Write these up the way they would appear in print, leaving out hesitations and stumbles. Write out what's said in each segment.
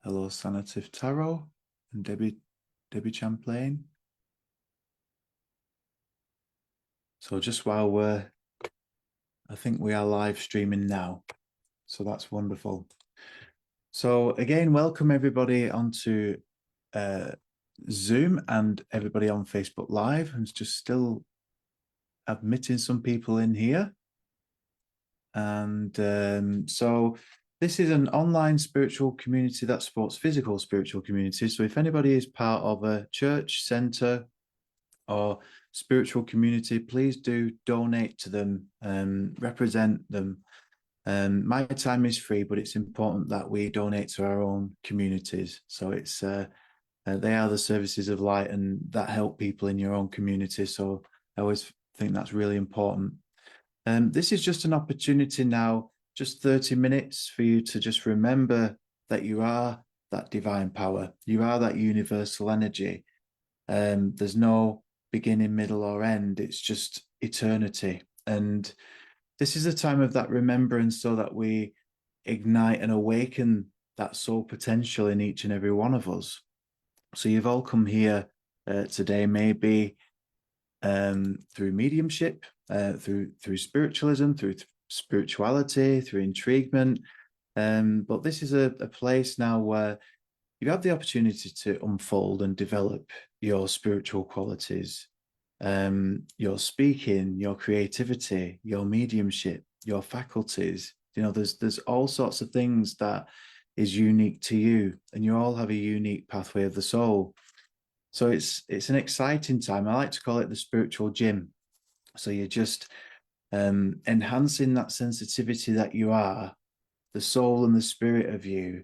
Hello, Sanative Tarot and Debbie Champlain. So just while I think we are live streaming now. So that's wonderful. So again, welcome everybody onto Zoom and everybody on Facebook Live. I'm just still admitting some people in here. And so this is an online spiritual community that supports physical spiritual communities. So if anybody is part of a church, center, or spiritual community, please do donate to them, represent them. My time is free, but it's important that we donate to our own communities. So it's they are the services of light, and that help people in your own community. So I always think that's really important. This is just an opportunity now, just 30 minutes for you to just remember that you are that divine power. You are that universal energy. There's no beginning, middle, or end. It's just eternity. And this is a time of that remembrance so that we ignite and awaken that soul potential in each and every one of us. So you've all come here today, maybe through mediumship, through spiritualism, through spirituality, through intriguement. But this is a place now where you have the opportunity to unfold and develop your spiritual qualities, your speaking, your creativity, your mediumship, your faculties. You know, there's all sorts of things that is unique to you, and you all have a unique pathway of the soul. So it's an exciting time. I like to call it the spiritual gym. So you're just enhancing that sensitivity that you are, the soul and the spirit of you,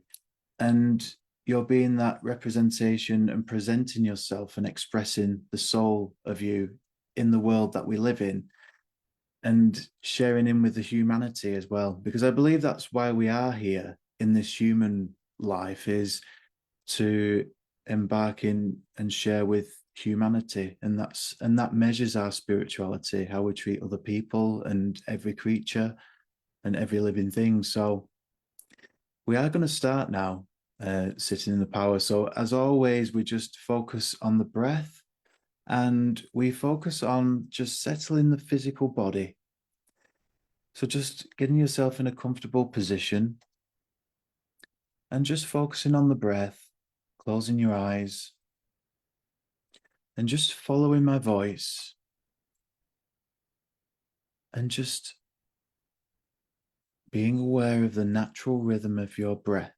and you're being that representation and presenting yourself and expressing the soul of you in the world that we live in, and sharing in with the humanity as well, because I believe that's why we are here in this human life, is to embark in and share with humanity, and that measures our spirituality, how we treat other people and every creature and every living thing. So we are going to start now, sitting in the power. So as always, we just focus on the breath, and we focus on just settling the physical body. So just getting yourself in a comfortable position and just focusing on the breath, closing your eyes, and just following my voice, and just being aware of the natural rhythm of your breath,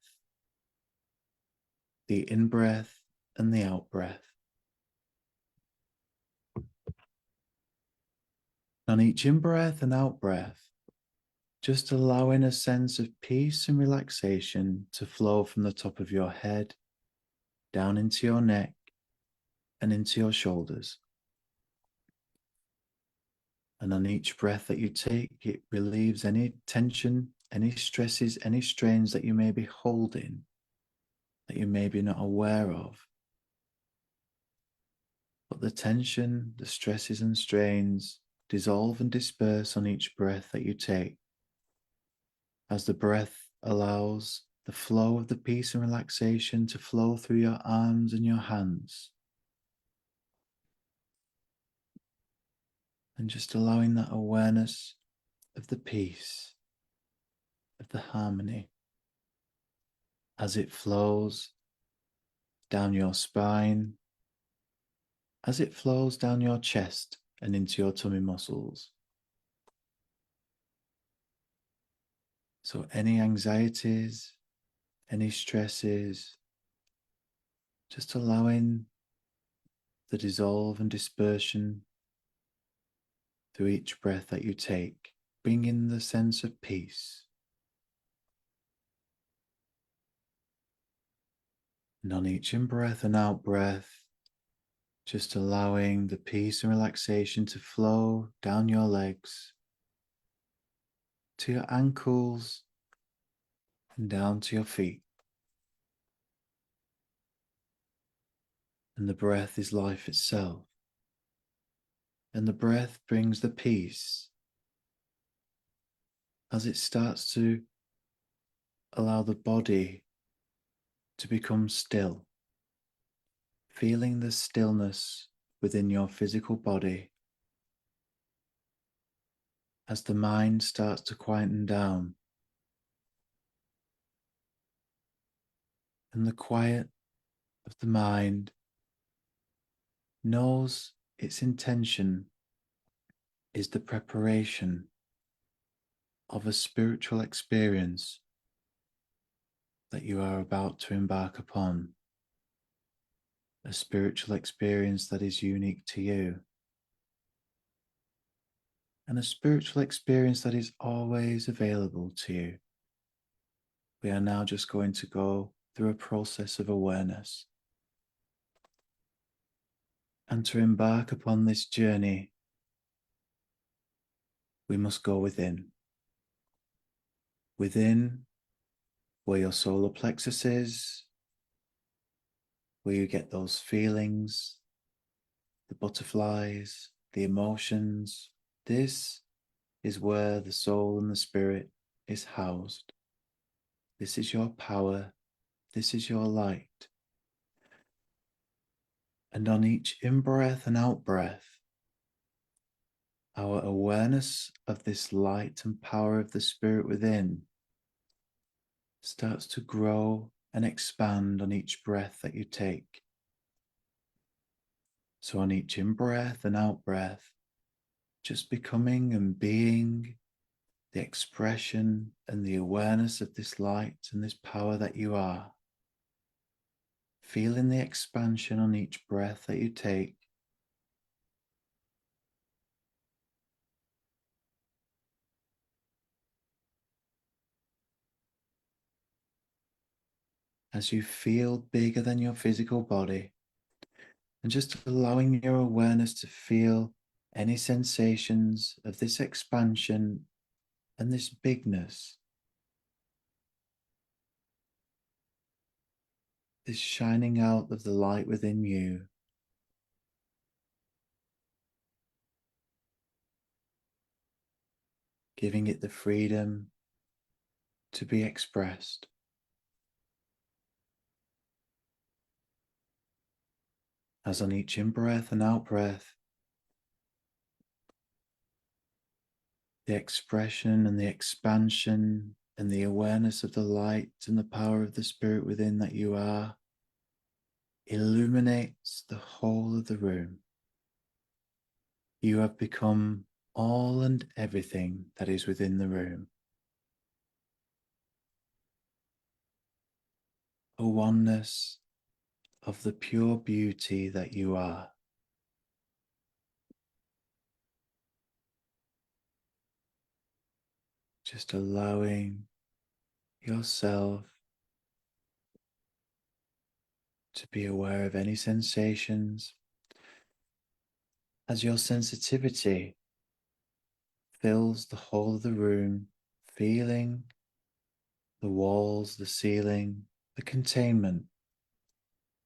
the in-breath and the out-breath. On each in-breath and out-breath, just allowing a sense of peace and relaxation to flow from the top of your head, down into your neck, and into your shoulders. And on each breath that you take, it relieves any tension, any stresses, any strains that you may be holding, that you may be not aware of. But the tension, the stresses and strains dissolve and disperse on each breath that you take, as the breath allows the flow of the peace and relaxation to flow through your arms and your hands. And just allowing that awareness of the peace, of the harmony, as it flows down your spine, as it flows down your chest and into your tummy muscles. So any anxieties, any stresses, just allowing the dissolve and dispersion through each breath that you take, bringing the sense of peace. And on each in-breath and out-breath, just allowing the peace and relaxation to flow down your legs, to your ankles, and down to your feet. And the breath is life itself. And the breath brings the peace as it starts to allow the body to become still, feeling the stillness within your physical body as the mind starts to quieten down, and the quiet of the mind knows its intention is the preparation of a spiritual experience that you are about to embark upon, a spiritual experience that is unique to you, and a spiritual experience that is always available to you. We are now just going to go through a process of awareness. And to embark upon this journey, we must go within. Within, where your solar plexus is, where you get those feelings, the butterflies, the emotions. This is where the soul and the spirit is housed. This is your power. This is your light. And on each in-breath and out-breath, our awareness of this light and power of the spirit within starts to grow and expand on each breath that you take. So on each in-breath and out-breath, just becoming and being the expression and the awareness of this light and this power that you are. Feeling the expansion on each breath that you take. As you feel bigger than your physical body, and just allowing your awareness to feel any sensations of this expansion and this bigness, this shining out of the light within you. Giving it the freedom to be expressed. As on each in-breath and out-breath, the expression and the expansion and the awareness of the light and the power of the spirit within that you are illuminates the whole of the room. You have become all and everything that is within the room. A oneness of the pure beauty that you are. Just allowing yourself to be aware of any sensations as your sensitivity fills the whole of the room, feeling the walls, the ceiling, the containment,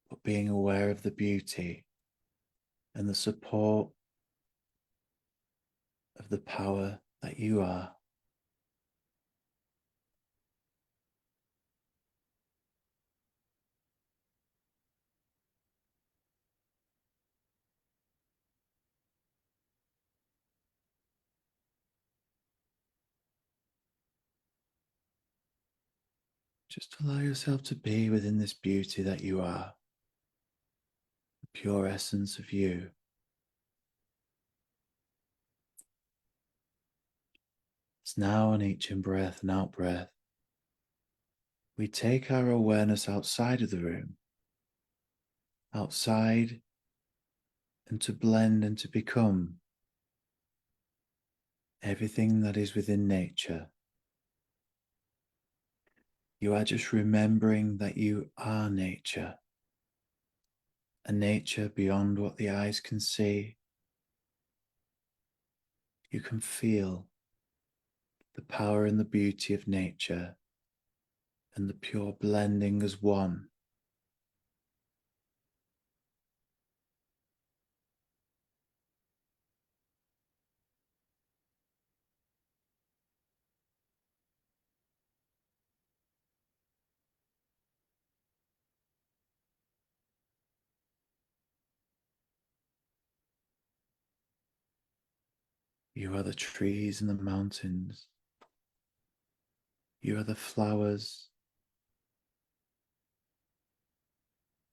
but being aware of the beauty and the support of the power that you are. Just allow yourself to be within this beauty that you are, the pure essence of you. It's now on each in-breath and out-breath, we take our awareness outside of the room, outside, and to blend and to become everything that is within nature. You are just remembering that you are nature, a nature beyond what the eyes can see. You can feel the power and the beauty of nature and the pure blending as one. You are the trees and the mountains. You are the flowers.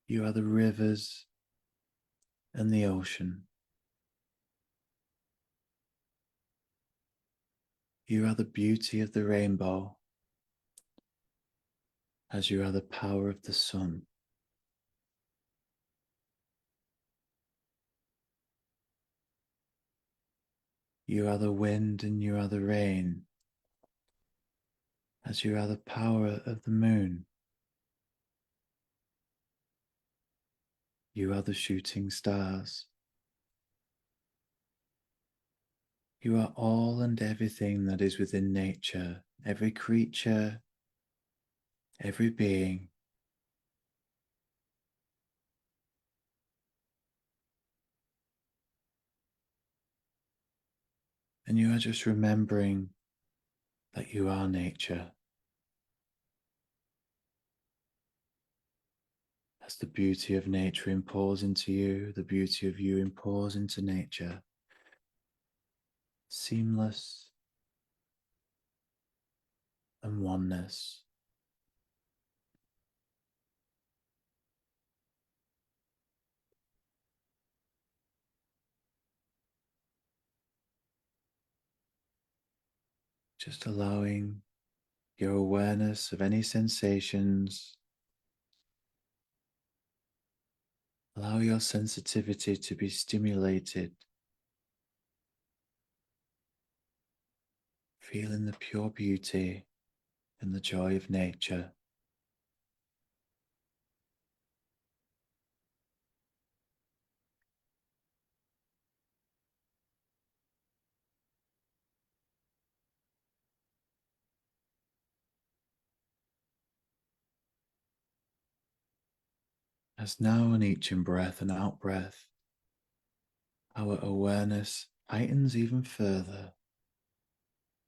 You are the rivers and the ocean. You are the beauty of the rainbow, as you are the power of the sun. You are the wind and you are the rain, as you are the power of the moon. You are the shooting stars. You are all and everything that is within nature, every creature, every being. And you are just remembering that you are nature. As the beauty of nature impours into you, the beauty of you impours into nature. Seamless and oneness. Just allowing your awareness of any sensations. Allow your sensitivity to be stimulated. Feeling the pure beauty and the joy of nature. As now on each in-breath and out-breath, our awareness heightens even further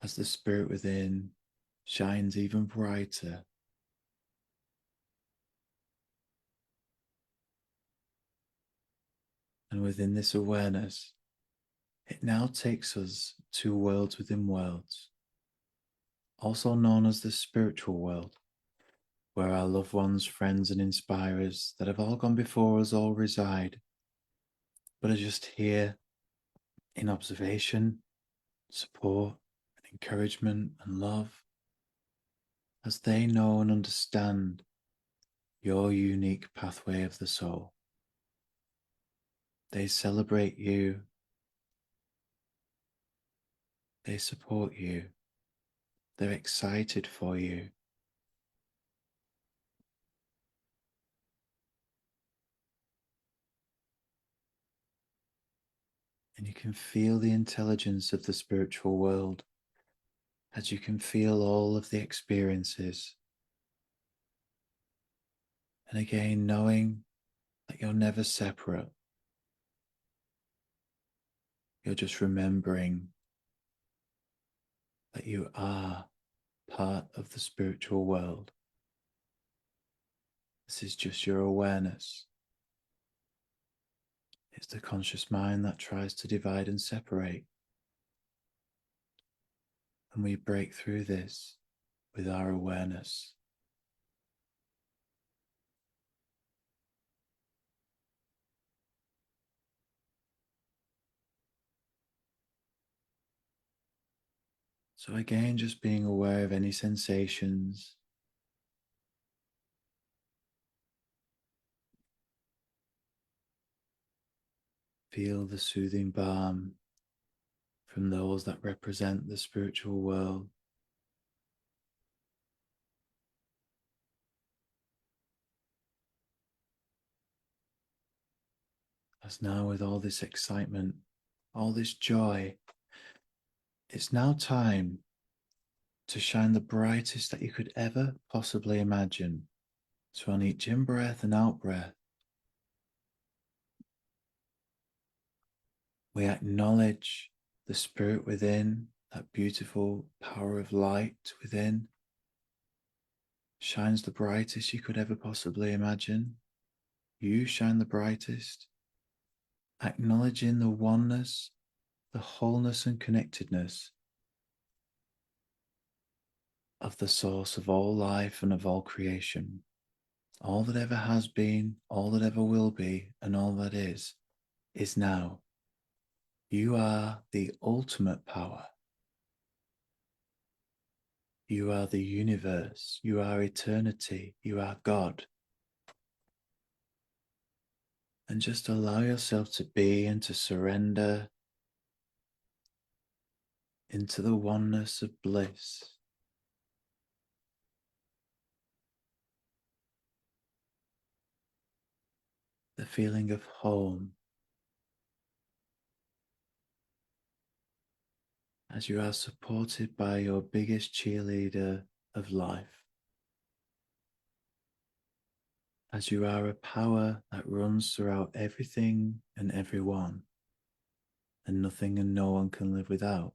as the spirit within shines even brighter. And within this awareness, it now takes us to worlds within worlds, also known as the spiritual world, where our loved ones, friends, and inspirers that have all gone before us all reside, but are just here in observation, support, and encouragement and love, as they know and understand your unique pathway of the soul. They celebrate you, they support you, they're excited for you. And you can feel the intelligence of the spiritual world as you can feel all of the experiences. And again, knowing that you're never separate. You're just remembering that you are part of the spiritual world. This is just your awareness. It's the conscious mind that tries to divide and separate. And we break through this with our awareness. So again, just being aware of any sensations. Feel the soothing balm from those that represent the spiritual world. As now with all this excitement, all this joy, it's now time to shine the brightest that you could ever possibly imagine. So on each in-breath and out-breath, we acknowledge the spirit within, that beautiful power of light within, shines the brightest you could ever possibly imagine. You shine the brightest, acknowledging the oneness, the wholeness and connectedness of the source of all life and of all creation. All that ever has been, all that ever will be, and all that is now. You are the ultimate power. You are the universe. You are eternity. You are God. And just allow yourself to be and to surrender into the oneness of bliss. The feeling of home as you are supported by your biggest cheerleader of life. As you are a power that runs throughout everything and everyone, and nothing and no one can live without.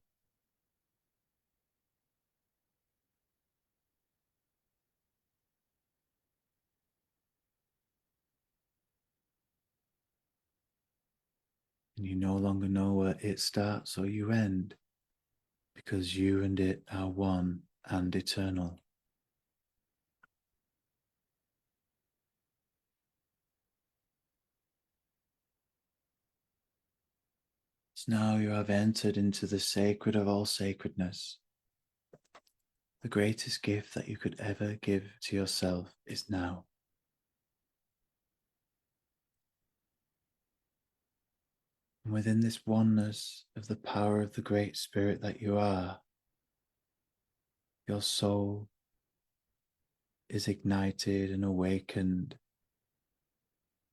And you no longer know where it starts or you end, because you and it are one and eternal. So now you have entered into the sacred of all sacredness. The greatest gift that you could ever give to yourself is now. And within this oneness of the power of the Great Spirit that you are, your soul is ignited and awakened,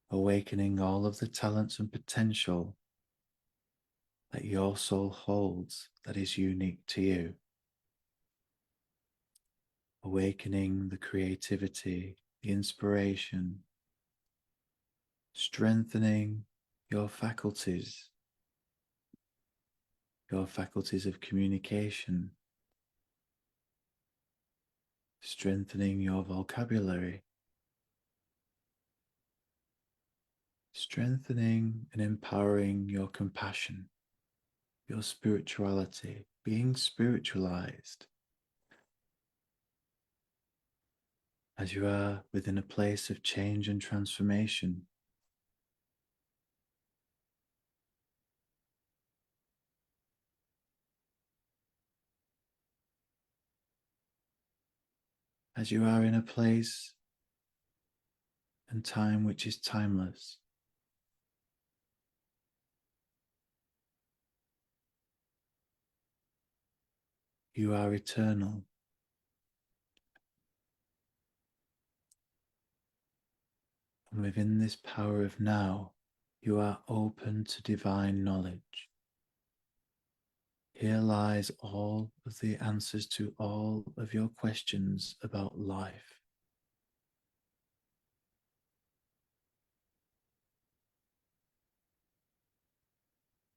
awakening all of the talents and potential that your soul holds that is unique to you. Awakening the creativity, the inspiration, strengthening your faculties of communication, strengthening your vocabulary, strengthening and empowering your compassion, your spirituality, being spiritualized as you are within a place of change and transformation. As you are in a place and time which is timeless. You are eternal. And within this power of now, you are open to divine knowledge. Here lies all of the answers to all of your questions about life.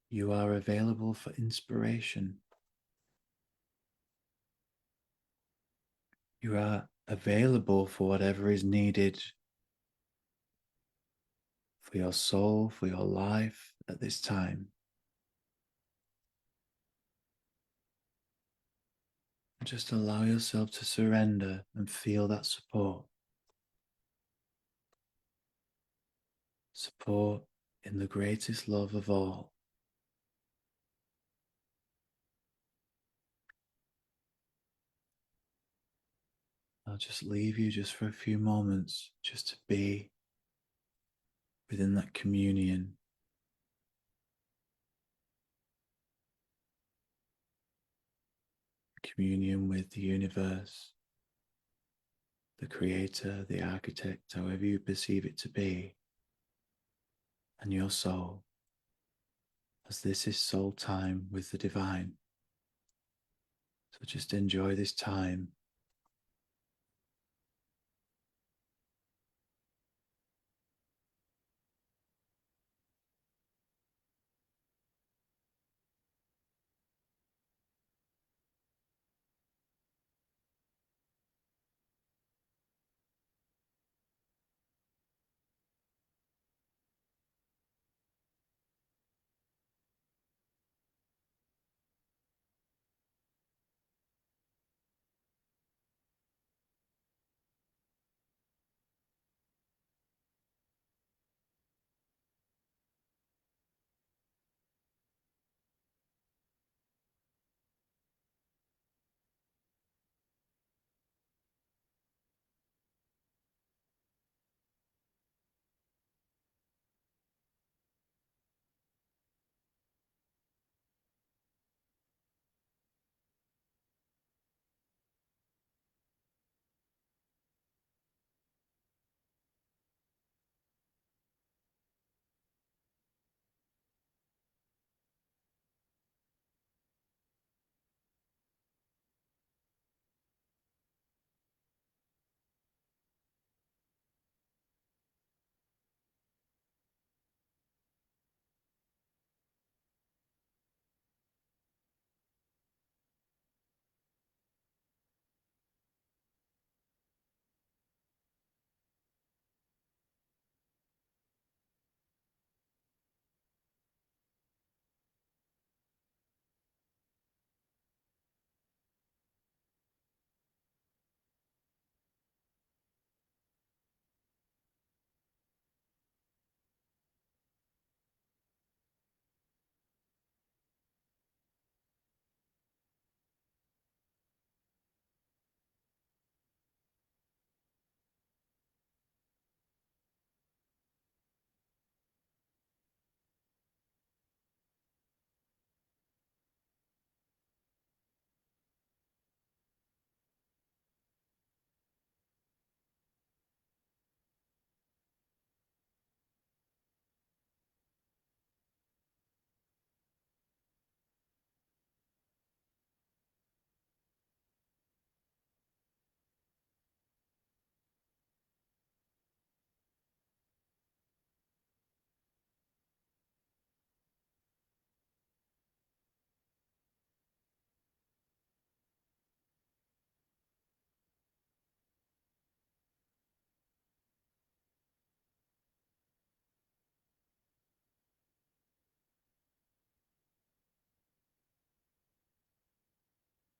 You are available for inspiration. You are available for whatever is needed for your soul, for your life at this time. Just allow yourself to surrender and feel that support. Support in the greatest love of all. I'll just leave you just for a few moments, just to be within that communion. Communion with the universe, the creator, the architect, however you perceive it to be, and your soul, as this is soul time with the divine. So just enjoy this time.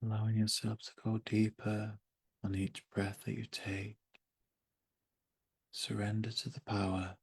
allowing yourself to go deeper on each breath that you take. Surrender to the power.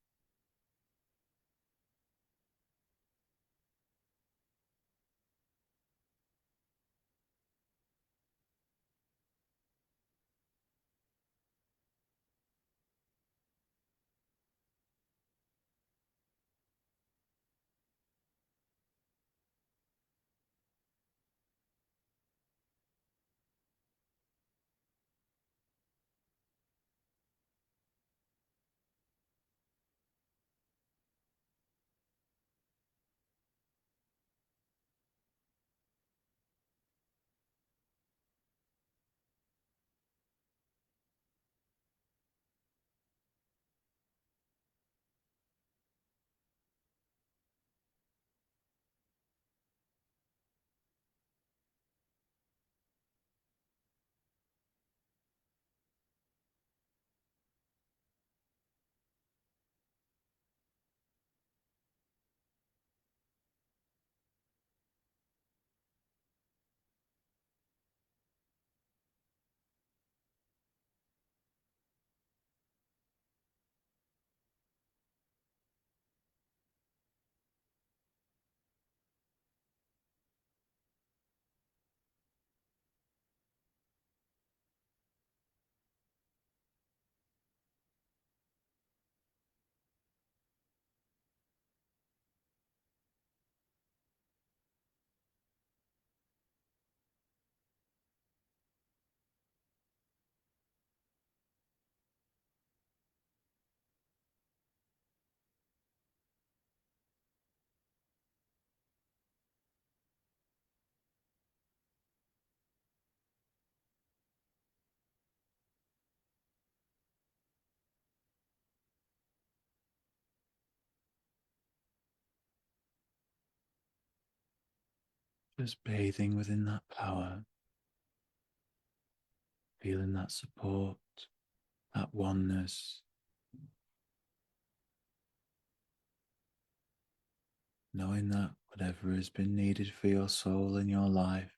Just bathing within that power, feeling that support, that oneness, knowing that whatever has been needed for your soul in your life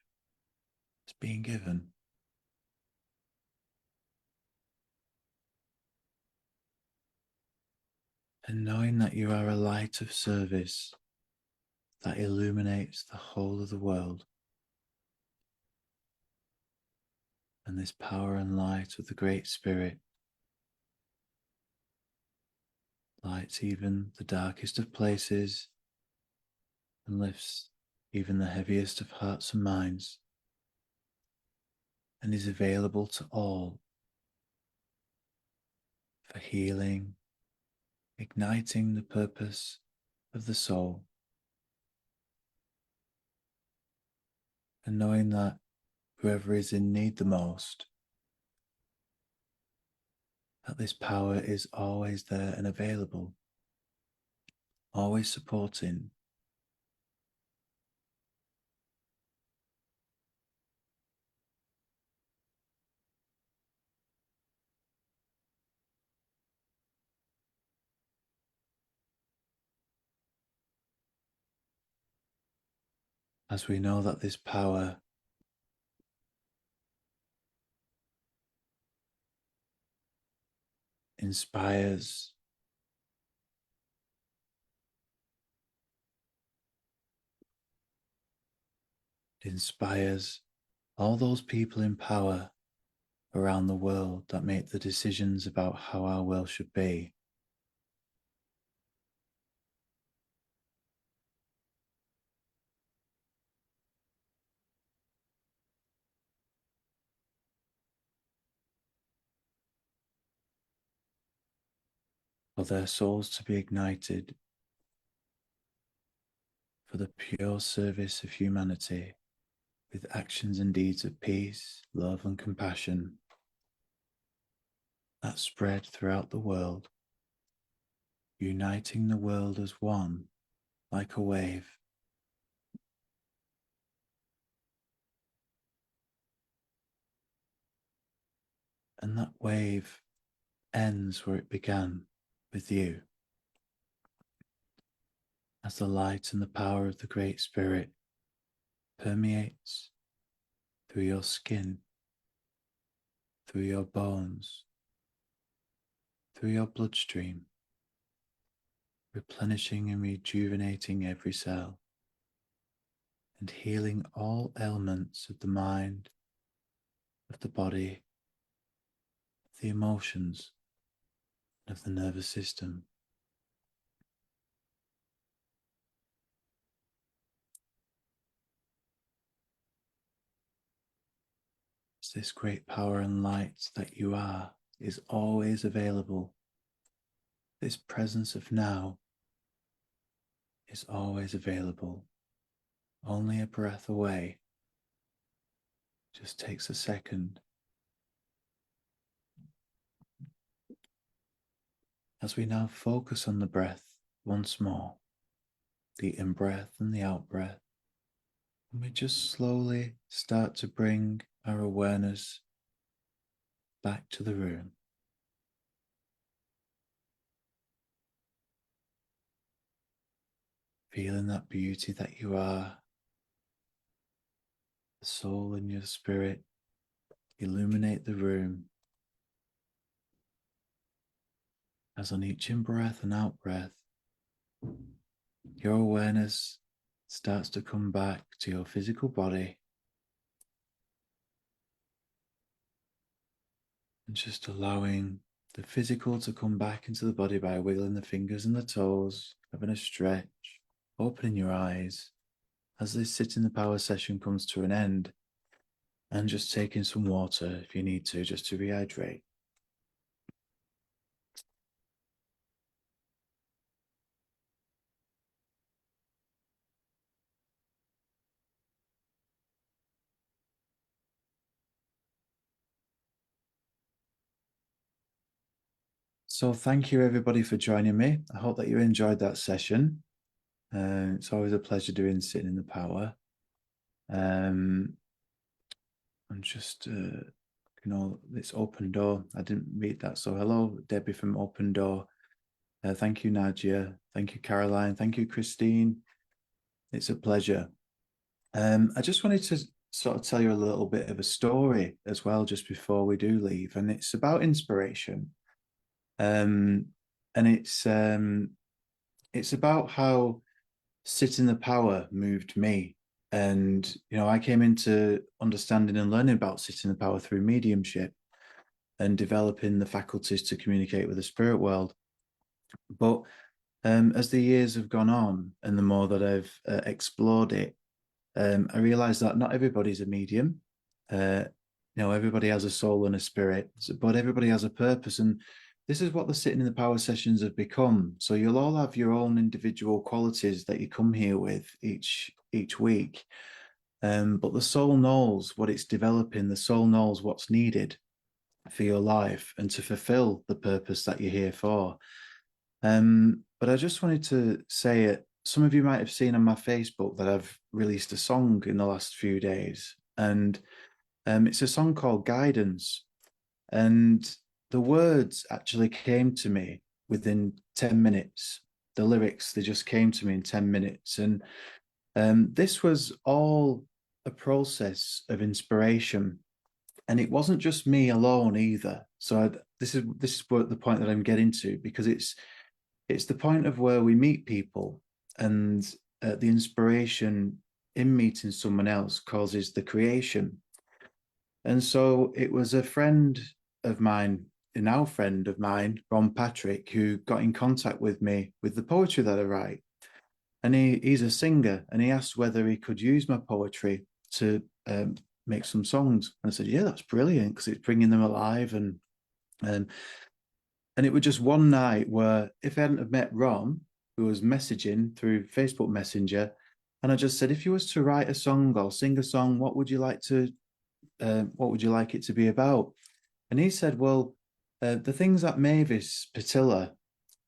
is being given. And knowing that you are a light of service that illuminates the whole of the world. And this power and light of the Great Spirit lights even the darkest of places and lifts even the heaviest of hearts and minds, and is available to all for healing, igniting the purpose of the soul, and knowing that whoever is in need the most, that this power is always there and available, always supporting. As we know that this power inspires, inspires all those people in power around the world that make the decisions about how our world should be. For their souls to be ignited for the pure service of humanity with actions and deeds of peace, love, and compassion that spread throughout the world, uniting the world as one like a wave. And that wave ends where it began, with you, as the light and the power of the Great Spirit permeates through your skin, through your bones, through your bloodstream, replenishing and rejuvenating every cell, and healing all ailments of the mind, of the body, of the emotions, and of the nervous system. As this great power and light that you are is always available, this presence of now is always available, only a breath away. Just takes a second. As we now focus on the breath once more, the in-breath and the out-breath, and we just slowly start to bring our awareness back to the room. Feeling that beauty that you are, the soul and your spirit illuminate the room as on each in-breath and out-breath, your awareness starts to come back to your physical body and just allowing the physical to come back into the body by wiggling the fingers and the toes, having a stretch, opening your eyes as this sit in the power session comes to an end, and just taking some water if you need to, just to rehydrate. So thank you everybody for joining me. I hope that you enjoyed that session. It's always a pleasure doing Sitting in the Power. I'm just, this Open Door. I didn't read that. So hello, Debbie from Open Door. Thank you, Nadia. Thank you, Caroline. Thank you, Christine. It's a pleasure. I just wanted to sort of tell you a little bit of a story as well, just before we do leave. And it's about inspiration. And it's about how Sit in the Power moved me. And, I came into understanding and learning about Sit in the Power through mediumship and developing the faculties to communicate with the spirit world. But as the years have gone on and the more that I've explored it, I realized that not everybody's a medium. Everybody has a soul and a spirit, but everybody has a purpose. And this is what the Sitting in the Power sessions have become. So you'll all have your own individual qualities that you come here with each week. But the soul knows what it's developing. The soul knows what's needed for your life and to fulfill the purpose that you're here for. But I just wanted to say it. Some of you might have seen on my Facebook that I've released a song in the last few days, and it's a song called Guidance. And the words actually came to me within 10 minutes. The lyrics, they just came to me in 10 minutes. And this was all a process of inspiration. And it wasn't just me alone either. So this is what the point that I'm getting to, because it's the point of where we meet people, and the inspiration in meeting someone else causes the creation. And so it was a friend of mine, a now friend of mine, Ron Patrick, who got in contact with me with the poetry that I write. And he's a singer, and he asked whether he could use my poetry to make some songs. And I said, yeah, that's brilliant, because it's bringing them alive. And it was just one night where, if I hadn't have met Ron, who was messaging through Facebook Messenger, and I just said, if you was to write a song or sing a song, what would you like it to be about? And he said, well, the things that Mavis Patilla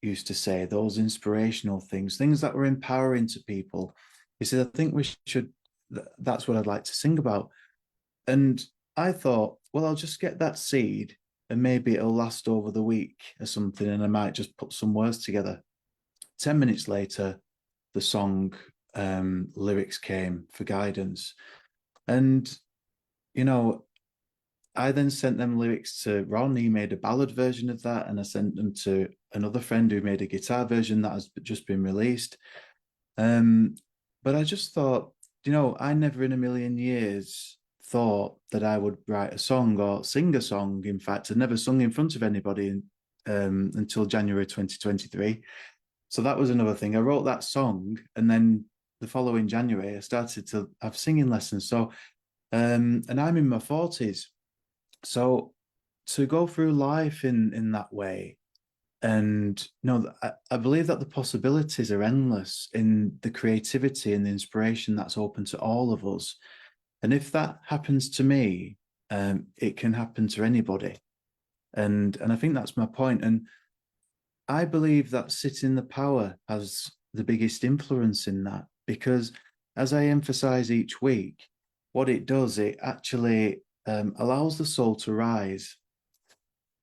used to say, those inspirational things that were empowering to people. He said, I think that's what I'd like to sing about. And I thought, well, I'll just get that seed and maybe it'll last over the week or something, and I might just put some words together. 10 minutes later, the song lyrics came for Guidance. And you know, I then sent them lyrics to Ron. He made a ballad version of that, and I sent them to another friend who made a guitar version that has just been released. Um, but I just thought, I never in a million years thought that I would write a song or sing a song. In fact, I'd never sung in front of anybody until January 2023. So that was another thing. I wrote that song, and then the following January, I started to have singing lessons. So, and I'm in my 40s. So to go through life in that way, and I believe that the possibilities are endless in the creativity and the inspiration that's open to all of us. And if that happens to me, it can happen to anybody. And I think that's my point. And I believe that sitting in the power has the biggest influence in that, because as I emphasize each week, what it does, it actually allows the soul to rise.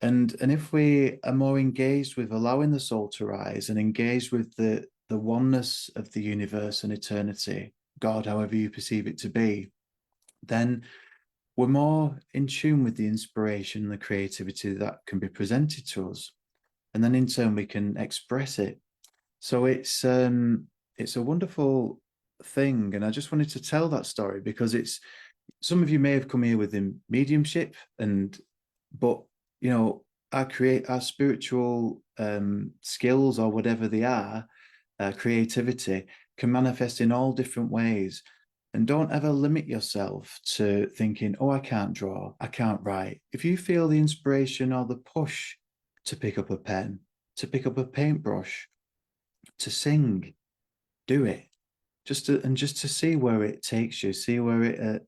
And if we are more engaged with allowing the soul to rise and engaged with the oneness of the universe and eternity, God, however you perceive it to be, then we're more in tune with the inspiration and the creativity that can be presented to us. And then in turn we can express it. So it's a wonderful thing. And I just wanted to tell that story because it's some of you may have come here within mediumship, but you know our spiritual skills or whatever they are, creativity can manifest in all different ways. And don't ever limit yourself to thinking, oh, I can't draw, I can't write. If you feel the inspiration or the push to pick up a pen, to pick up a paintbrush, to sing, do it. Just to see where it takes you, see where it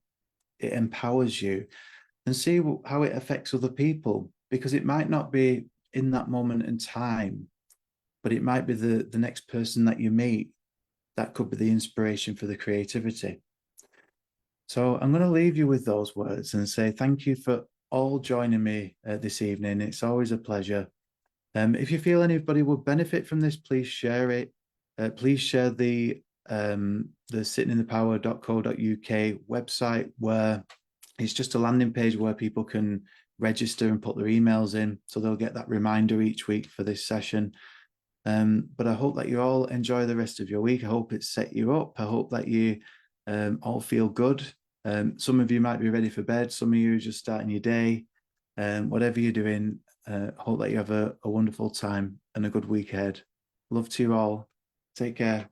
empowers you, and see how it affects other people, because it might not be in that moment in time, but it might be the next person that you meet that could be the inspiration for the creativity. So I'm going to leave you with those words and say thank you for all joining me this evening. It's always a pleasure. If you feel anybody would benefit from this, please share it. Please share the sittinginthepower.co.uk website, where it's just a landing page where people can register and put their emails in, so they'll get that reminder each week for this session. But I hope that you all enjoy the rest of your week. I hope it's set you up. I hope that you all feel good. Some of you might be ready for bed. Some of you are just starting your day. Whatever you're doing, hope that you have a wonderful time and a good week ahead. Love to you all. Take care.